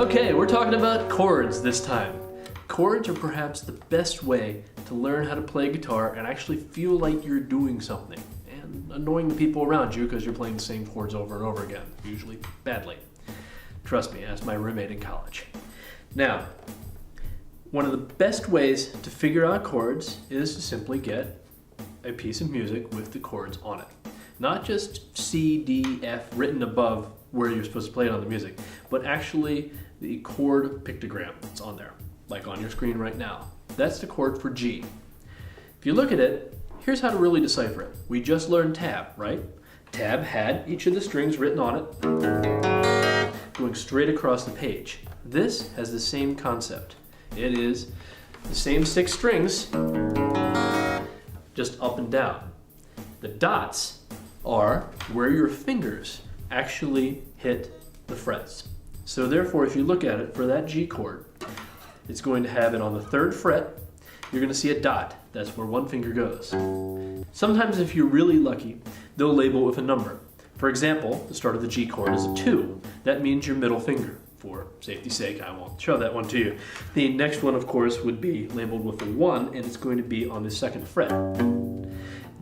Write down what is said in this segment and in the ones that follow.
Okay, we're talking about chords this time. Chords are perhaps the best way to learn how to play guitar and actually feel like you're doing something and annoying the people around you because you're playing the same chords over and over again, usually badly. Trust me, ask my roommate in college. Now, one of the best ways to figure out chords is to simply get a piece of music with the chords on it. Not just C, D, F written above where you're supposed to play it on the music, but actually the chord pictogram that's on there, like on your screen right now. That's the chord for G. If you look at it, here's how to really decipher it. We just learned tab, right? Tab had each of the strings written on it, going straight across the page. This has the same concept. It is the same 6 strings, just up and down. The dots are where your fingers actually hit the frets. So therefore, if you look at it for that G chord, it's going to have it on the 3rd fret. You're going to see a dot. That's where one finger goes. Sometimes if you're really lucky, they'll label it with a number. For example, the start of the G chord is a 2. That means your middle finger. For safety's sake, I won't show that one to you. The next one, of course, would be labeled with a 1, and it's going to be on the 2nd fret.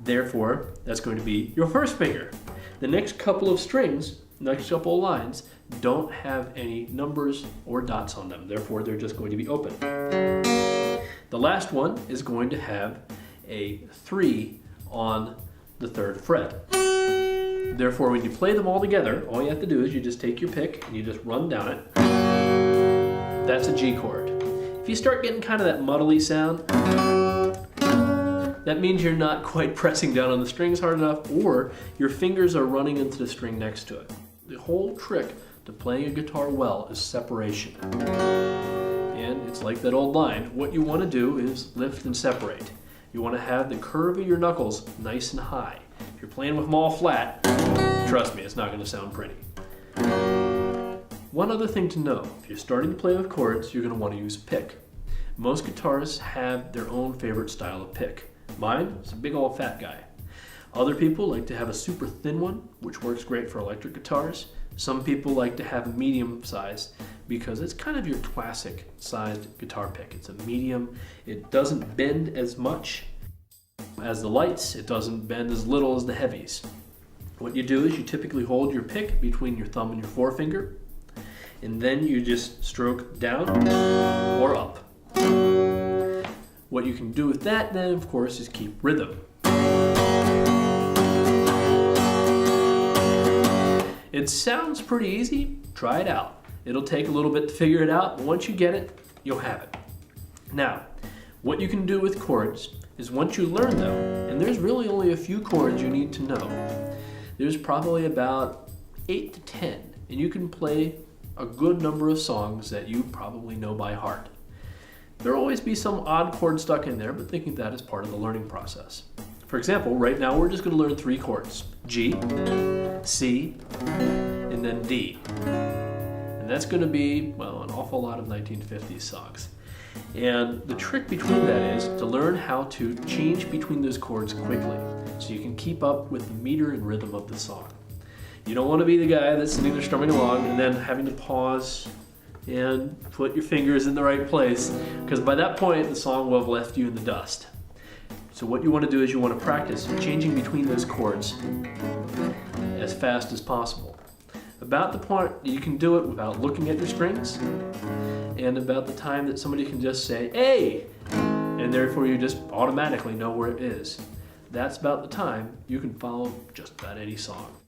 Therefore, that's going to be your 1st finger. The next couple of strings, next couple of lines, don't have any numbers or dots on them. Therefore, they're just going to be open. The last one is going to have a 3 on the 3rd fret. Therefore, when you play them all together, all you have to do is you just take your pick and you just run down it. That's a G chord. If you start getting kind of that muddly sound, that means you're not quite pressing down on the strings hard enough, or your fingers are running into the string next to it. The whole trick to playing a guitar well is separation. And it's like that old line, what you want to do is lift and separate. You want to have the curve of your knuckles nice and high. If you're playing with them all flat, trust me, it's not going to sound pretty. One other thing to know, if you're starting to play with chords, you're going to want to use a pick. Most guitarists have their own favorite style of pick. Mine is a big old fat guy. Other people like to have a super thin one, which works great for electric guitars. Some people like to have a medium size because it's kind of your classic sized guitar pick. It's a medium. It doesn't bend as much as the lights. It doesn't bend as little as the heavies. What you do is you typically hold your pick between your thumb and your forefinger, and then you just stroke down or up. What you can do with that then, of course, is keep rhythm. It sounds pretty easy. Try it out. It'll take a little bit to figure it out, but once you get it, you'll have it. Now, what you can do with chords is once you learn them, and there's really only a few chords you need to know. There's probably about 8 to 10, and you can play a good number of songs that you probably know by heart. There'll always be some odd chord stuck in there, but thinking that is part of the learning process. For example, right now we're just going to learn 3 chords. G, C, and then D. And that's going to be, well, an awful lot of 1950s songs. And the trick between that is to learn how to change between those chords quickly so you can keep up with the meter and rhythm of the song. You don't want to be the guy that's sitting there strumming along and then having to pause and put your fingers in the right place, because by that point the song will have left you in the dust. So what you want to do is you want to practice changing between those chords as fast as possible. About the point that you can do it without looking at your strings, and about the time that somebody can just say, "Hey!" and therefore you just automatically know where it is. That's about the time you can follow just about any song.